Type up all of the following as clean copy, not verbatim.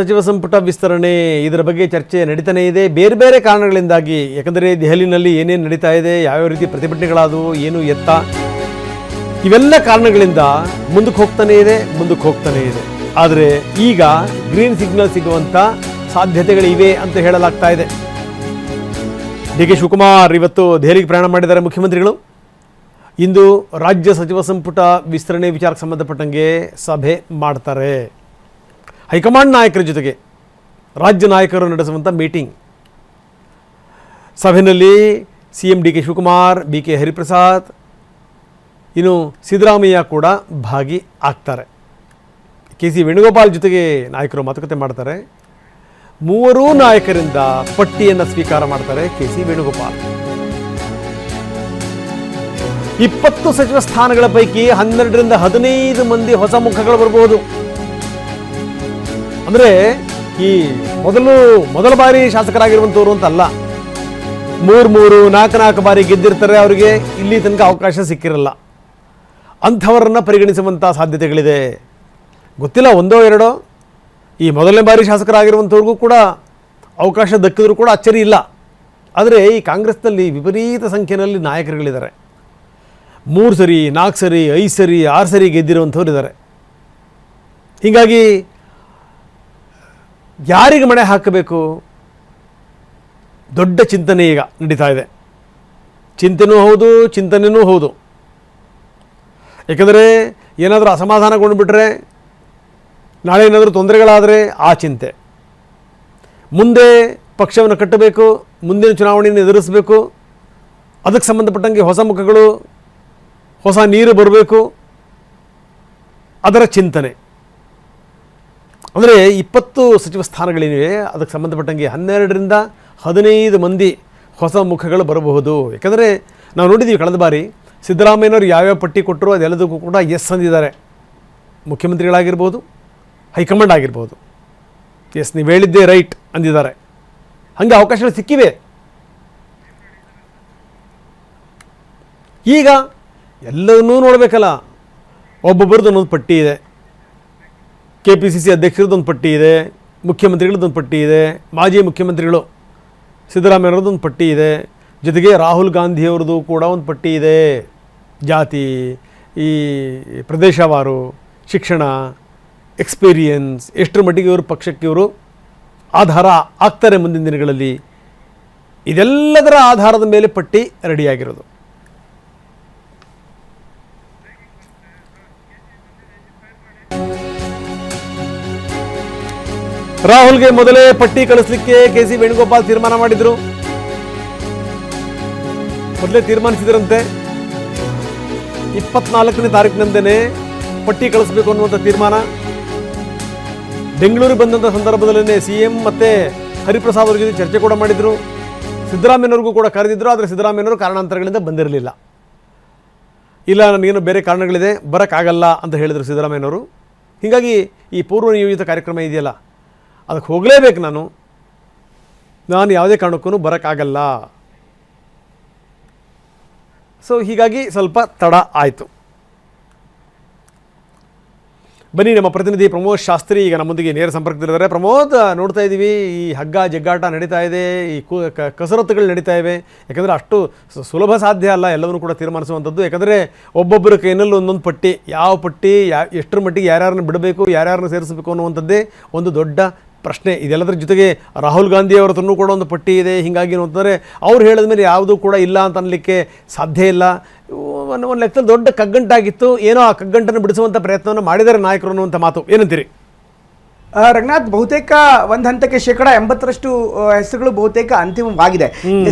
ಸಚಿವ ಸಂಪುಟ ವಿಸ್ತರಣೆ ಇದರ ಬಗ್ಗೆ ಚರ್ಚೆ ನಡೀತಾನೆ ಇದೆ. ಬೇರೆ ಬೇರೆ ಕಾರಣಗಳಿಂದಾಗಿ, ಯಾಕಂದರೆ ದೆಹಲಿನಲ್ಲಿ ಏನೇನು ನಡೀತಾ ಇದೆ, ಯಾವ್ಯಾವ ರೀತಿ ಪ್ರತಿಭಟನೆಗಳಾದವು, ಏನು ಎತ್ತ, ಇವೆಲ್ಲ ಕಾರಣಗಳಿಂದ ಮುಂದಕ್ಕೆ ಹೋಗ್ತಾನೆ ಇದೆ. ಆದರೆ ಈಗ ಗ್ರೀನ್ ಸಿಗ್ನಲ್ ಸಿಗುವಂಥ ಸಾಧ್ಯತೆಗಳಿವೆ ಅಂತ ಹೇಳಲಾಗ್ತಾ ಇದೆ. ಡಿ ಕೆ ಶಿವಕುಮಾರ್ ಇವತ್ತು ದೆಹಲಿಗೆ ಪ್ರಯಾಣ ಮಾಡಿದ್ದಾರೆ ಮುಖ್ಯಮಂತ್ರಿಗಳು. ಇಂದು ರಾಜ್ಯ ಸಚಿವ ಸಂಪುಟ ವಿಸ್ತರಣೆ ವಿಚಾರಕ್ಕೆ ಸಂಬಂಧಪಟ್ಟಂಗೆ ಸಭೆ ಮಾಡ್ತಾರೆ. ಹೈಕಮಾಂಡ್ ನಾಯಕರ ಜೊತೆಗೆ ರಾಜ್ಯ ನಾಯಕರು ನಡೆಸುವಂಥ ಮೀಟಿಂಗ್. ಸಭೆಯಲ್ಲಿ CM D K Shivakumar, BK Hariprasad, ಇನ್ನು ಸಿದ್ದರಾಮಯ್ಯ ಕೂಡ ಭಾಗಿ ಆಗ್ತಾರೆ. KC ವೇಣುಗೋಪಾಲ್ ಜೊತೆಗೆ ನಾಯಕರು ಮಾತುಕತೆ ಮಾಡ್ತಾರೆ. ಮೂವರೂ ನಾಯಕರಿಂದ ಪಟ್ಟಿಯನ್ನು ಸ್ವೀಕಾರ ಮಾಡ್ತಾರೆ KC ವೇಣುಗೋಪಾಲ್. 20 ಸಚಿವ ಸ್ಥಾನಗಳ ಪೈಕಿ 12ರಿಂದ 15 ಮಂದಿ ಹೊಸ ಮುಖಗಳು ಬರಬಹುದು. ಅಂದರೆ ಈ ಮೊದಲ ಬಾರಿ ಶಾಸಕರಾಗಿರುವಂಥವ್ರು ಅಂತಲ್ಲ, 3-4 ಬಾರಿ ಗೆದ್ದಿರ್ತಾರೆ. ಅವರಿಗೆ ಇಲ್ಲಿ ತನಕ ಅವಕಾಶ ಸಿಕ್ಕಿರಲ್ಲ. ಅಂಥವರನ್ನು ಪರಿಗಣಿಸುವಂಥ ಸಾಧ್ಯತೆಗಳಿದೆ. ಗೊತ್ತಿಲ್ಲ, 1-2 ಈ ಮೊದಲನೇ ಬಾರಿ ಶಾಸಕರಾಗಿರುವಂಥವ್ರಿಗೂ ಕೂಡ ಅವಕಾಶ ದಕ್ಕಿದ್ರೂ ಕೂಡ ಅಚ್ಚರಿ ಇಲ್ಲ. ಆದರೆ ಈ ಕಾಂಗ್ರೆಸ್ನಲ್ಲಿ ವಿಪರೀತ ಸಂಖ್ಯೆಯಲ್ಲಿ ನಾಯಕರುಗಳಿದ್ದಾರೆ. 3 ಸರಿ, 4 ಸರಿ, 5 ಸರಿ, 6 ಸರಿ ಗೆದ್ದಿರುವಂಥವ್ರು ಇದ್ದಾರೆ. ಹೀಗಾಗಿ ಯಾರಿಗೆ ಮಣೆ ಹಾಕಬೇಕು, ದೊಡ್ಡ ಚಿಂತನೆ ಈಗ ನಡೀತಾ ಇದೆ. ಚಿಂತನೆಯೂ ಹೌದು. ಯಾಕಂದರೆ ಏನಾದರೂ ಅಸಮಾಧಾನಗೊಂಡುಬಿಟ್ರೆ, ನಾಳೆ ಏನಾದರೂ ತೊಂದರೆಗಳಾದರೆ ಆ ಚಿಂತೆ, ಮುಂದೆ ಪಕ್ಷವನ್ನು ಕಟ್ಟಬೇಕು, ಮುಂದಿನ ಚುನಾವಣೆಯನ್ನು ಎದುರಿಸಬೇಕು, ಅದಕ್ಕೆ ಸಂಬಂಧಪಟ್ಟಂಗೆ ಹೊಸ ಮುಖಗಳು, ಹೊಸ ನೀರು ಬರಬೇಕು, ಅದರ ಚಿಂತನೆ. ಅಂದರೆ 20 ಸಚಿವ ಸ್ಥಾನಗಳೇನಿವೆ, ಅದಕ್ಕೆ ಸಂಬಂಧಪಟ್ಟಂಗೆ 12ರಿಂದ 15 ಮಂದಿ ಹೊಸ ಮುಖಗಳು ಬರಬಹುದು. ಯಾಕಂದರೆ ನಾವು ನೋಡಿದ್ದೀವಿ ಕಳೆದ ಬಾರಿ ಸಿದ್ದರಾಮಯ್ಯನವರು ಯಾವ್ಯಾವ ಪಟ್ಟಿ ಕೊಟ್ಟರು ಅದೆಲ್ಲದಕ್ಕೂ ಕೂಡ ಎಸ್ ಅಂದಿದ್ದಾರೆ. ಮುಖ್ಯಮಂತ್ರಿಗಳಾಗಿರ್ಬೋದು, ಹೈಕಮಾಂಡ್ ಆಗಿರ್ಬೋದು, ಎಸ್ ನೀವು ಹೇಳಿದ್ದೇ ರೈಟ್ ಅಂದಿದ್ದಾರೆ. ಹಾಗೆ ಅವಕಾಶಗಳು ಸಿಕ್ಕಿವೆ. ಈಗ ಎಲ್ಲವನ್ನೂ ನೋಡಬೇಕಲ್ಲ. ಒಬ್ಬೊಬ್ಬರದ್ದು ಒಂದೊಂದು ಪಟ್ಟಿ ಇದೆ. KPCC ಅಧ್ಯಕ್ಷರದ್ದೊಂದು ಪಟ್ಟಿ ಇದೆ, ಮುಖ್ಯಮಂತ್ರಿಗಳದ್ದೊಂದು ಪಟ್ಟಿ ಇದೆ, ಮಾಜಿ ಮುಖ್ಯಮಂತ್ರಿಗಳು ಸಿದ್ದರಾಮಯ್ಯವ್ರದ್ದೊಂದು ಪಟ್ಟಿ ಇದೆ, ಜೊತೆಗೆ ರಾಹುಲ್ ಗಾಂಧಿಯವ್ರದ್ದು ಕೂಡ ಒಂದು ಪಟ್ಟಿ ಇದೆ. ಜಾತಿ, ಈ ಪ್ರದೇಶವಾರು, ಶಿಕ್ಷಣ, ಎಕ್ಸ್ಪೀರಿಯನ್ಸ್, ಎಷ್ಟರ ಮಟ್ಟಿಗೆ ಇವರು ಪಕ್ಷಕ್ಕೆ ಇವರು ಆಧಾರ ಆಗ್ತಾರೆ ಮುಂದಿನ ದಿನಗಳಲ್ಲಿ, ಇದೆಲ್ಲದರ ಆಧಾರದ ಮೇಲೆ ಪಟ್ಟಿ ರೆಡಿಯಾಗಿರೋದು. ರಾಹುಲ್ಗೆ ಮೊದಲೇ ಪಟ್ಟಿ ಕಳಿಸ್ಲಿಕ್ಕೆ KC ವೇಣುಗೋಪಾಲ್ ತೀರ್ಮಾನ ಮಾಡಿದ್ರು. ಮೊದಲೇ ತೀರ್ಮಾನಿಸಿದ್ರಂತೆ 24ನೇ ತಾರೀಕಿನಂದೇನೆ ಪಟ್ಟಿ ಕಳಿಸ್ಬೇಕು ಅನ್ನುವಂಥ ತೀರ್ಮಾನ. ಬೆಂಗಳೂರಿಗೆ ಬಂದಂಥ ಸಂದರ್ಭದಲ್ಲೇ CM ಮತ್ತು ಹರಿಪ್ರಸಾದ್ ಅವ್ರ ಜೊತೆ ಚರ್ಚೆ ಕೂಡ ಮಾಡಿದರು. ಸಿದ್ದರಾಮಯ್ಯನವ್ರಿಗೂ ಕೂಡ ಕರೆದಿದ್ರು. ಆದರೆ ಸಿದ್ದರಾಮಯ್ಯನವರು ಕಾರಣಾಂತರಗಳಿಂದ ಬಂದಿರಲಿಲ್ಲ. ಇಲ್ಲ, ನನಗೇನು ಬೇರೆ ಕಾರಣಗಳಿದೆ, ಬರೋಕ್ಕಾಗಲ್ಲ ಅಂತ ಹೇಳಿದರು ಸಿದ್ದರಾಮಯ್ಯನವರು. ಹೀಗಾಗಿ ಈ ಪೂರ್ವ ನಿಯೋಜಿತ ಕಾರ್ಯಕ್ರಮ ಇದೆಯಲ್ಲ, ಅದಕ್ಕೆ ಹೋಗಲೇಬೇಕು. ನಾನು ಯಾವುದೇ ಕಾರಣಕ್ಕೂ ಬರೋಕ್ಕಾಗಲ್ಲ. ಸೊ ಹೀಗಾಗಿ ಸ್ವಲ್ಪ ತಡ ಆಯಿತು. ಬನ್ನಿ, ನಮ್ಮ ಪ್ರತಿನಿಧಿ ಪ್ರಮೋದ್ ಶಾಸ್ತ್ರಿ ಈಗ ನಮ್ಮೊಂದಿಗೆ ನೇರ ಸಂಪರ್ಕದಲ್ಲಿದ್ದಾರೆ. ಪ್ರಮೋದ್, ನೋಡ್ತಾ ಇದ್ದೀವಿ ಈ ಹಗ್ಗ ಜಗ್ಗಾಟ ನಡೀತಾ ಇದೆ, ಈ ಕಸರತ್ತುಗಳು ನಡೀತಾ ಇವೆ. ಯಾಕಂದರೆ ಅಷ್ಟು ಸುಲಭ ಸಾಧ್ಯ ಅಲ್ಲ ಎಲ್ಲವನ್ನೂ ಕೂಡ ತೀರ್ಮಾನಿಸುವಂಥದ್ದು. ಯಾಕಂದರೆ ಒಬ್ಬೊಬ್ಬರ ಕೈನಲ್ಲಿ ಒಂದೊಂದು ಪಟ್ಟಿ, ಯಾವ ಪಟ್ಟಿ ಎಷ್ಟರ ಮಟ್ಟಿಗೆ ಯಾರ್ಯಾರನ್ನ ಬಿಡಬೇಕು, ಯಾರ್ಯಾರನ್ನ ಸೇರಿಸಬೇಕು ಅನ್ನುವಂಥದ್ದೇ ಒಂದು ದೊಡ್ಡ ಪ್ರಶ್ನೆ. ಇದೆಲ್ಲದರ ಜೊತೆಗೆ ರಾಹುಲ್ ಗಾಂಧಿ ಅವರ ಹತ್ರನೂ ಕೂಡ ಒಂದು ಪಟ್ಟಿ ಇದೆ. ಹೀಗಾಗಿ ಅಂತಂದರೆ ಅವ್ರು ಹೇಳಿದ ಮೇಲೆ ಯಾವುದೂ ಕೂಡ ಇಲ್ಲ ಅಂತ ಅನ್ನಲಿಕ್ಕೆ ಸಾಧ್ಯ ಇಲ್ಲ. ಒಂದು ಲೆಕ್ಕದಲ್ಲಿ ದೊಡ್ಡ ಕಗ್ಗಂಟಾಗಿತ್ತು. ಏನೋ ಆ ಕಗ್ಗಂಟನ್ನು ಬಿಡಿಸುವಂಥ ಪ್ರಯತ್ನವನ್ನು ಮಾಡಿದ್ದಾರೆ ನಾಯಕರು ಅನ್ನುವಂಥ ಮಾತು. ಏನಂತೀರಿ ರಂಗನಾಥ್? ಬಹುತೇಕ ಒಂದು ಹಂತಕ್ಕೆ 80% ಹೆಸರುಗಳು ಬಹುತೇಕ ಅಂತಿಮವಾಗಿದೆ.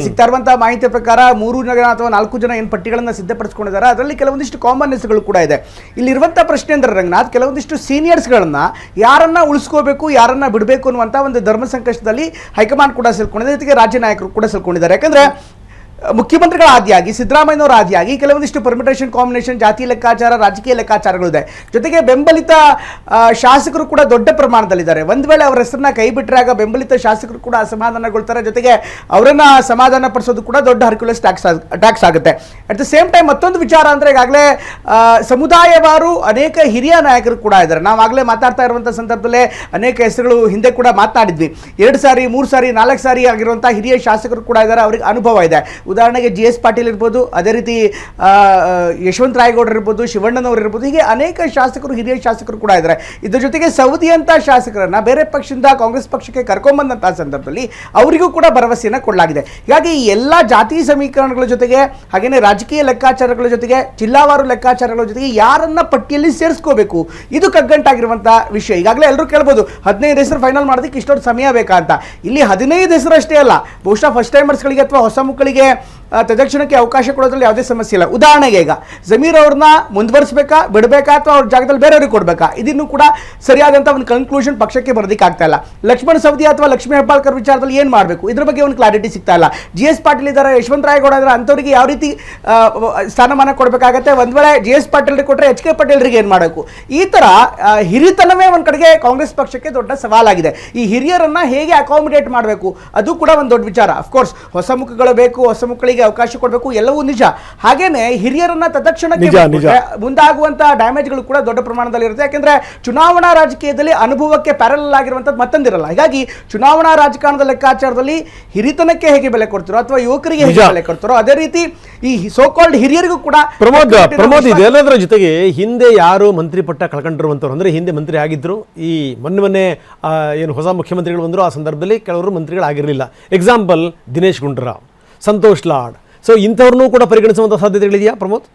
ಸಿಗ್ತಾ ಇರುವಂತಹ ಮಾಹಿತಿ ಪ್ರಕಾರ 3 ಜನ ಅಥವಾ 4 ಜನ ಏನು ಪಟ್ಟಿಗಳನ್ನು ಸಿದ್ಧಪಡಿಸಿಕೊಂಡಿದ್ದಾರೆ. ಅದರಲ್ಲಿ ಕೆಲವೊಂದಿಷ್ಟು ಕಾಮನ್ ಹೆಸರುಗಳು ಕೂಡ ಇದೆ. ಇಲ್ಲಿರುವಂಥ ಪ್ರಶ್ನೆ ಅಂದರೆ ರಂಗನಾಥ್, ಕೆಲವೊಂದಿಷ್ಟು ಸೀನಿಯರ್ಸ್ಗಳನ್ನ ಯಾರನ್ನ ಉಳಿಸ್ಕೋಬೇಕು, ಯಾರನ್ನ ಬಿಡಬೇಕು ಅನ್ನುವಂಥ ಒಂದು ಧರ್ಮ ಸಂಕಷ್ಟದಲ್ಲಿ ಹೈಕಮಾಂಡ್ ಕೂಡ ಸೇರ್ಕೊಂಡಿದೆ, ಜೊತೆಗೆ ರಾಜ್ಯ ನಾಯಕರು ಕೂಡ ಸೇರ್ಕೊಂಡಿದ್ದಾರೆ. ಯಾಕಂದರೆ ಮುಖ್ಯಮಂತ್ರಿಗಳ ಆದಿಯಾಗಿ ಸಿದ್ದರಾಮಯ್ಯನವರ ಆದಿಯಾಗಿ ಕೆಲವೊಂದಿಷ್ಟು ಪರ್ಮಿಟೇಷನ್ ಕಾಂಬಿನೇಷನ್ ಜಾತಿ ಲೆಕ್ಕಾಚಾರ ರಾಜಕೀಯ ಲೆಕ್ಕಾಚಾರಗಳಿದೆ. ಜೊತೆಗೆ ಬೆಂಬಲಿತ ಶಾಸಕರು ಕೂಡ ದೊಡ್ಡ ಪ್ರಮಾಣದಲ್ಲಿದ್ದಾರೆ. ಒಂದು ವೇಳೆ ಅವರ ಹೆಸರನ್ನ ಕೈ ಬಿಟ್ಟರೆ ಆಗ ಬೆಂಬಲಿತ ಶಾಸಕರು ಕೂಡ ಅಸಮಾಧಾನಗೊಳ್ತಾರೆ. ಜೊತೆಗೆ ಅವರನ್ನ ಸಮಾಧಾನ ಪಡಿಸೋದು ಕೂಡ ದೊಡ್ಡ ಹರ್ಕ್ಯುಲಸ್ ಟ್ಯಾಕ್ಸ್ ಆಗುತ್ತೆ. ಅಟ್ ದ ಸೇಮ್ ಟೈಮ್ ಮತ್ತೊಂದು ವಿಚಾರ ಅಂದರೆ ಈಗಾಗಲೇ ಸಮುದಾಯವಾರು ಅನೇಕ ಹಿರಿಯ ನಾಯಕರು ಕೂಡ ಇದ್ದಾರೆ. ನಾವು ಆಗಲೇ ಮಾತಾಡ್ತಾ ಇರುವಂಥ ಸಂದರ್ಭದಲ್ಲೇ ಅನೇಕ ಹೆಸರುಗಳು ಹಿಂದೆ ಕೂಡ ಮಾತನಾಡಿದ್ವಿ. 2 ಸಾರಿ 3 ಸಾರಿ 4 ಸಾರಿ ಆಗಿರುವಂಥ ಹಿರಿಯ ಶಾಸಕರು ಕೂಡ ಇದ್ದಾರೆ. ಅವರಿಗೆ ಅನುಭವ ಇದೆ. ಉದಾಹರಣೆಗೆ GS ಪಾಟೀಲ್ ಇರ್ಬೋದು, ಅದೇ ರೀತಿ ಯಶವಂತ ರಾಯಗೌಡರು ಇರ್ಬೋದು, ಶಿವಣ್ಣನವರು ಇರ್ಬೋದು, ಹೀಗೆ ಅನೇಕ ಶಾಸಕರು ಹಿರಿಯ ಶಾಸಕರು ಕೂಡ ಇದ್ದಾರೆ. ಇದ್ರ ಜೊತೆಗೆ ಸೌದಿ ಅಂತ ಶಾಸಕರನ್ನ ಬೇರೆ ಪಕ್ಷದಿಂದ ಕಾಂಗ್ರೆಸ್ ಪಕ್ಷಕ್ಕೆ ಕರ್ಕೊಂಡ್ಬಂದಂತಹ ಸಂದರ್ಭದಲ್ಲಿ ಅವರಿಗೂ ಕೂಡ ಭರವಸೆಯನ್ನು ಕೊಡಲಾಗಿದೆ. ಹೀಗಾಗಿ ಈ ಎಲ್ಲ ಜಾತಿ ಸಮೀಕರಣಗಳ ಜೊತೆಗೆ ಹಾಗೆಯೇ ರಾಜಕೀಯ ಲೆಕ್ಕಾಚಾರಗಳ ಜೊತೆಗೆ ಜಿಲ್ಲಾವಾರು ಲೆಕ್ಕಾಚಾರಗಳ ಜೊತೆಗೆ ಯಾರನ್ನ ಪಟ್ಟಿಯಲ್ಲಿ ಸೇರಿಸ್ಕೋಬೇಕು ಇದು ಕಗ್ಗಂಟಾಗಿರುವಂತಹ ವಿಷಯ. ಈಗಾಗಲೇ ಎಲ್ಲರೂ ಕೇಳ್ಬೋದು 15 ಹೆಸರು ಫೈನಲ್ ಮಾಡೋದಕ್ಕೆ ಇಷ್ಟೊಂದು ಸಮಯ ಬೇಕಾ ಅಂತ. ಇಲ್ಲಿ 15 ಹೆಸರು ಅಷ್ಟೇ ಅಲ್ಲ, ಬಹುಶಃ ಫಸ್ಟ್ ಟೈಮರ್ಸ್ಗಳಿಗೆ ಅಥವಾ ಹೊಸ ಮಕ್ಕಳಿಗೆ ತದಕ್ಷಣಕ್ಕೆ ಅವಕಾಶ ಕೊಡೋದ್ರಲ್ಲಿ ಯಾವುದೇ ಸಮಸ್ಯೆ ಇಲ್ಲ. ಉದಾಹರಣೆಗೆ ಈಗ ಜಮೀರ್ ಅವ್ರನ್ನ ಮುಂದುವರಿಸಬೇಕಾ ಬಿಡಬೇಕಾ ಅಥವಾ ಅವ್ರ ಜಾಗದಲ್ಲಿ ಬೇರೆಯವ್ರಿಗೆ ಕೊಡಬೇಕಾ, ಇದನ್ನು ಕೂಡ ಸರಿಯಾದಂಥ ಒಂದು ಕನ್ಕ್ಲೂಷನ್ ಪಕ್ಷಕ್ಕೆ ಬರೋದಕ್ಕೆ ಆಗ್ತಾ ಇಲ್ಲ. ಲಕ್ಷ್ಮಣ್ ಸವದಿ ಅಥವಾ ಲಕ್ಷ್ಮೀ ಹೆಬ್ಬಾಳ್ಕರ್ ವಿಚಾರದಲ್ಲಿ ಏನು ಮಾಡಬೇಕು ಇದ್ರ ಬಗ್ಗೆ ಒಂದು ಕ್ಲಾರಿಟಿ ಸಿಗ್ತಾ ಇಲ್ಲ. GS ಪಾಟೀಲ್ ಇದ್ದಾರೆ, ಯಶವಂತ ರಾಯಗೌಡ ಇದ್ದಾರೆ, ಅಂಥವ್ರಿಗೆ ಯಾವ ರೀತಿ ಸ್ಥಾನಮಾನ ಕೊಡಬೇಕಾಗತ್ತೆ. ಒಂದು ವೇಳೆ GS ಪಾಟೀಲ್ರಿಗೆ ಕೊಟ್ಟರೆ HK ಪಾಟೀಲ್ರಿಗೆ ಏನು ಮಾಡಬೇಕು, ಈ ಥರ ಹಿರಿತನವೇ ಒಂದು ಕಡೆಗೆ ಕಾಂಗ್ರೆಸ್ ಪಕ್ಷಕ್ಕೆ ದೊಡ್ಡ ಸವಾಲಾಗಿದೆ. ಈ ಹಿರಿಯರನ್ನ ಹೇಗೆ ಅಕಾಮಿಡೇಟ್ ಮಾಡಬೇಕು ಅದು ಕೂಡ ಒಂದು ದೊಡ್ಡ ವಿಚಾರ. ಅಫ್ಕೋರ್ಸ್ ಹೊಸ ಮುಖಗಳು ಬೇಕು, ಹೊಸ ಮಕ್ಕಳಿಗೆ ಅವಕಾಶ ಕೊಡಬೇಕು, ಎಲ್ಲವೂ ನಿಜ. ಹಾಗೇನೆ ಹಿರಿಯರನ್ನ ತಕ್ಷಣಕ್ಕೆ ಮುಂದಾಗುವಂತಹ ಡ್ಯಾಮೇಜ್ಗಳು ಕೂಡ ದೊಡ್ಡ ಪ್ರಮಾಣದಲ್ಲಿ ಇರುತ್ತೆ. ಯಾಕೆಂದ್ರೆ ಚುನಾವಣಾ ರಾಜಕೀಯದಲ್ಲಿ ಅನುಭವಕ್ಕೆ ಪ್ಯಾರಲಲ್ ಆಗಿರುವಂತದ್ದು ಮತ್ತೊಂದಿರಲ್ಲ. ಹೀಗಾಗಿ ಚುನಾವಣಾ ರಾಜಕಾರಣದ ಲೆಕ್ಕಾಚಾರದಲ್ಲಿ ಹಿರಿತನಕ್ಕೆ ಹೇಗೆ ಬೆಲೆ ಕೊಡ್ತಾರೋ ಅಥವಾ ಯುವಕರಿಗೆ ಹೇಗೆ ಬೆಲೆ ಕೊಡ್ತಾರೋ ಅದೇ ರೀತಿ ಈ ಸೋಕಾಲ್ಡ್ ಹಿರಿಯರಿಗೂ ಕೂಡ ಪ್ರಮೋದ್ ಇದೆಲ್ಲದರ ಜೊತೆಗೆ ಹಿಂದೆ ಯಾರು ಮಂತ್ರಿ ಪಟ್ಟ ಕಳ್ಕೊಂಡಿರುವಂತವ್ರು ಅಂದ್ರೆ ಹಿಂದೆ ಮಂತ್ರಿ ಆಗಿದ್ರು, ಈ ಮೊನ್ನೆ ಏನು ಹೊಸ ಮುಖ್ಯಮಂತ್ರಿಗಳು ಬಂದ್ರು ಆ ಸಂದರ್ಭದಲ್ಲಿ ಕೆಲವರು ಮಂತ್ರಿಗಳಾಗಿರಲಿಲ್ಲ. ಎಕ್ಸಾಂಪಲ್ ದಿನೇಶ್ ಗುಂಡೂರಾವ್, ಸಂತೋಷ್ ಲಾಡ್. ಸೊ ಇಂಥವ್ರನ್ನೂ ಕೂಡ ಪರಿಗಣಿಸುವಂಥ ಸಾಧ್ಯತೆಗಳಿದೆಯಾ ಪ್ರಮೋದ್?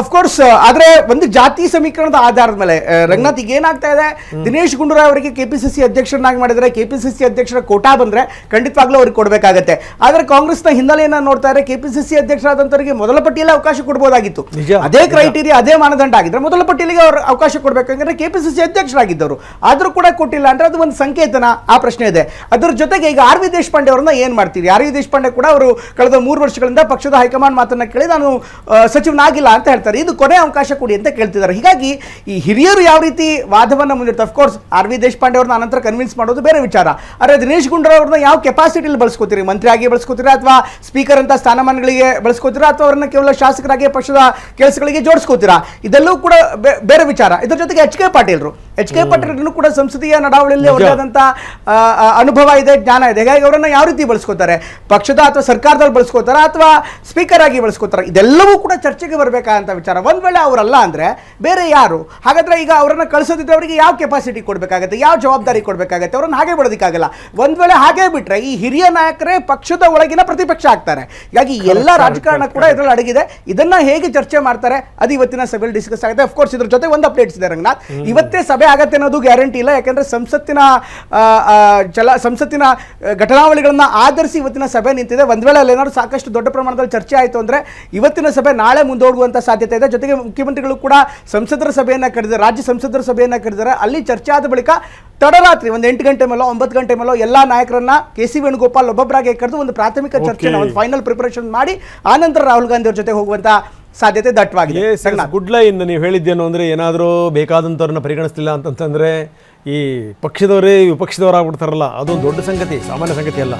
ಅಫ್ಕೋರ್ಸ್, ಆದರೆ ಒಂದು ಜಾತಿ ಸಮೀಕರಣದ ಆಧಾರದ ಮೇಲೆ ರಂಗನಾಥ್ ಈಗ ಏನಾಗ್ತಾ ಇದೆ, ದಿನೇಶ್ ಗುಂಡೂರಾವ್ ಅವರಿಗೆ KPCC ಅಧ್ಯಕ್ಷರನ್ನಾಗಿ ಮಾಡಿದರೆ KPCC ಅಧ್ಯಕ್ಷರ ಕೋಟಾ ಬಂದರೆ ಖಂಡಿತವಾಗ್ಲೂ ಅವ್ರಿಗೆ ಕೊಡಬೇಕಾಗತ್ತೆ. ಆದರೆ ಕಾಂಗ್ರೆಸ್ನ ಹಿನ್ನೆಲೆಯನ್ನು ನೋಡ್ತಾ ಇದ್ರೆ KPCC ಅಧ್ಯಕ್ಷರಾದಂಥವರಿಗೆ ಮೊದಲ ಪಟ್ಟಿಯಲ್ಲಿ ಅವಕಾಶ ಕೊಡಬಹುದಾಗಿತ್ತು. ಅದೇ ಕ್ರೈಟೀರಿಯಾ ಅದೇ ಮಾನದಂಡ ಆಗಿದ್ರೆ ಮೊದಲ ಪಟ್ಟಿಯಲ್ಲಿ ಅವ್ರು ಅವಕಾಶ ಕೊಡಬೇಕಂದ್ರೆ KPCC ಅಧ್ಯಕ್ಷರಾಗಿದ್ದವರು ಆದರೂ ಕೂಡ ಕೊಟ್ಟಿಲ್ಲ ಅಂದರೆ ಅದು ಒಂದು ಸಂಕೇತನ. ಆ ಪ್ರಶ್ನೆ ಇದೆ. ಅದರ ಜೊತೆಗೆ ಈಗ RV ದೇಶಪಾಂಡೆ ಅವ್ರನ್ನ ಏನು ಮಾಡ್ತೀರಿ? RV ದೇಶಪಾಂಡೆ ಕೂಡ ಅವರು ಕಳೆದ 3 ವರ್ಷಗಳಿಂದ ಪಕ್ಷದ ಹೈಕಮಾಂಡ್ ಮಾತನ್ನ ಕೇಳಿ ನಾನು ಸಚಿವನಾಗಿಲ್ಲ ಅಂತ ಹೇಳ್ತಾರೆ. ಇದು ಕೊನೆ ಅವಕಾಶ ಕೊಡಿ ಅಂತ ಕೇಳ್ತಿದ್ದಾರೆ. ಹೀಗಾಗಿ ಈ ಹಿರಿಯರು ಯಾವ ರೀತಿ ವಾದವನ್ನು ಮುಂದಿಡ್ತಾರೆ. ಅಫ್ಕೋರ್ಸ್ RV ದೇಶಪಾಂಡೆ ಅವ್ರನ್ನ ಅನಂತರ ಕನ್ವಿನ್ಸ್ ಮಾಡೋದು ಬೇರೆ ವಿಚಾರ. ಆದರೆ ದಿನೇಶ್ ಗುಂಡೂರಾವ್ ಅವ್ರನ್ನ ಯಾವ ಕೆಪಾಸಿಟಿಯಲ್ಲಿ ಬಳಸ್ಕೋತೀರಿ? ಮಂತ್ರಿಯಾಗಿ ಬಳಸ್ಕೋತೀರಾ ಅಥವಾ ಸ್ಪೀಕರ್ ಅಂತ ಸ್ಥಾನಮಾನಗಳಿಗೆ ಬಳಸ್ಕೋತೀರಾ ಅಥವಾ ಅವ್ರನ್ನ ಕೇವಲ ಶಾಸಕರಾಗಿ ಪಕ್ಷದ ಕೆಲಸಗಳಿಗೆ ಜೋಡಿಸ್ಕೋತೀರಾ? ಇದೆಲ್ಲವೂ ಕೂಡ ಬೇರೆ ವಿಚಾರ. ಇದರ ಜೊತೆಗೆ HK ಪಾಟೀಲ್ರು ಕೂಡ ಸಂಸದೀಯ ನಡಾವಳಿಯಲ್ಲಿ ಅವರದಾದಂಥ ಅನುಭವ ಇದೆ, ಜ್ಞಾನ ಇದೆ. ಹೀಗಾಗಿ ಅವರನ್ನ ಯಾವ ರೀತಿ ಬಳಸ್ಕೋತಾರೆ? ಪಕ್ಷದ ಅಥವಾ ಸರ್ಕಾರದಲ್ಲಿ ಬಳಸ್ಕೋತಾರ ಅಥವಾ ಸ್ಪೀಕರ್ ಆಗಿ ಬಳಸ್ಕೋತಾರ? ಇದೆಲ್ಲವೂ ಕೂಡ ಚರ್ಚೆಗೆ ಬರಬೇಕಾದಂಥ ವಿಚಾರ. ಒಂದ್ ವೇಳೆ ಅವರಲ್ಲ ಅಂದ್ರೆ ಬೇರೆ ಯಾರು? ಹಾಗಾದ್ರೆ ಈಗ ಅವರನ್ನ ಕಳಿಸೋದಿದ್ರೆ ಅವರಿಗೆ ಯಾವ ಕೆಪಾಸಿಟಿ ಕೊಡಬೇಕಾಗತ್ತೆ, ಯಾವ ಜವಾಬ್ದಾರಿ ಕೊಡಬೇಕಾಗತ್ತೆ? ಅವ್ರನ್ನ ಹಾಗೆ ಬಿಡೋದಕ್ಕಾಗಲ್ಲ. ಒಂದ್ ವೇಳೆ ಹಾಗೆ ಬಿಟ್ರೆ ಈ ಹಿರಿಯ ನಾಯಕರೇ ಪಕ್ಷದ ಒಳಗಿನ ಪ್ರತಿಪಕ್ಷ ಆಗ್ತಾರೆ. ಹೀಗಾಗಿ ಎಲ್ಲ ರಾಜಕಾರಣ ಕೂಡ ಇದರಲ್ಲಿ ಅಡಗಿದೆ. ಇದನ್ನ ಹೇಗೆ ಚರ್ಚೆ ಮಾಡ್ತಾರೆ ಅದು ಇವತ್ತಿನ ಸಭೆಯಲ್ಲಿ ಡಿಸ್ಕಸ್ ಆಗುತ್ತೆ. ಅಫ್ಕೋರ್ಸ್ ಇದ್ರ ಜೊತೆ ಒಂದು ಅಪ್ಡೇಟ್ಸ್ ಇದೆ ರಂಗನಾಥ್. ಇವತ್ತೇ ಸಭೆ ಆಗತ್ತೆ ಅನ್ನೋದು ಗ್ಯಾರಂಟಿ ಇಲ್ಲ. ಯಾಕಂದ್ರೆ ಸಂಸತ್ತಿನ ಘಟನಾವಳಿಗಳನ್ನ ಆಧರಿಸಿ ಇವತ್ತಿನ ಸಭೆ ನಿಂತಿದೆ. ಒಂದ್ ವೇಳೆ ಅಲ್ಲಿ ಏನಾದ್ರು ಸಾಕಷ್ಟು ದೊಡ್ಡ ಪ್ರಮಾಣದಲ್ಲಿ ಚರ್ಚೆ ಆಯಿತು ಅಂದ್ರೆ ಇವತ್ತಿನ ಸಭೆ ನಾಳೆ ಮುಂದೋಗುವಂತ ಸಾಧ್ಯತೆ ಇದೆ. ಜೊತೆಗೆ ಮುಖ್ಯಮಂತ್ರಿಗಳು ಕೂಡ ಸಂಸದರ ಸಭೆಯನ್ನ ಕರೆದಿದ್ದಾರೆ, ರಾಜ್ಯ ಸಂಸದರ ಸಭೆಯನ್ನ ಕರೆದಿದ್ದಾರೆ. ಅಲ್ಲಿ ಚರ್ಚೆ ಆದ ಬಳಿಕ ತಡರಾತ್ರಿ ಒಂದು 8 ಗಂಟೆ ಮೇಲೋ 9 ಗಂಟೆ ಮೇಲೋ ಎಲ್ಲಾ ನಾಯಕರನ್ನ KC ವೇಣುಗೋಪಾಲ್ ಒಬ್ಬೊಬ್ಬರಾಗಿ ಕರೆದು ಒಂದು ಪ್ರಾಥಮಿಕ ಚರ್ಚೆನ ಒಂದು ಫೈನಲ್ ಪ್ರಿಪರೇಷನ್ ಮಾಡಿ ಆನಂತರ ರಾಹುಲ್ ಗಾಂಧಿ ಅವ್ರ ಜೊತೆ ಹೋಗುವಂತ ಸಾಧ್ಯತೆ ದಟ್ಟವಾಗಿದೆ. ಗುಡ್ ಲೈನ್ ನೀವು ಹೇಳಿದ್ದೇನು ಅಂದ್ರೆ ಏನಾದರೂ ಬೇಕಾದಂಥವ್ರನ್ನ ಪರಿಗಣಿಸ್ತಿಲ್ಲ ಅಂತಂತಂದ್ರೆ ಈ ಪಕ್ಷದವರೇ ವಿಪಕ್ಷದವರಾಗ್ಬಿಡ್ತಾರಲ್ಲ, ಅದೊಂದು ದೊಡ್ಡ ಸಂಗತಿ, ಸಾಮಾನ್ಯ ಸಂಗತಿ ಅಲ್ಲ.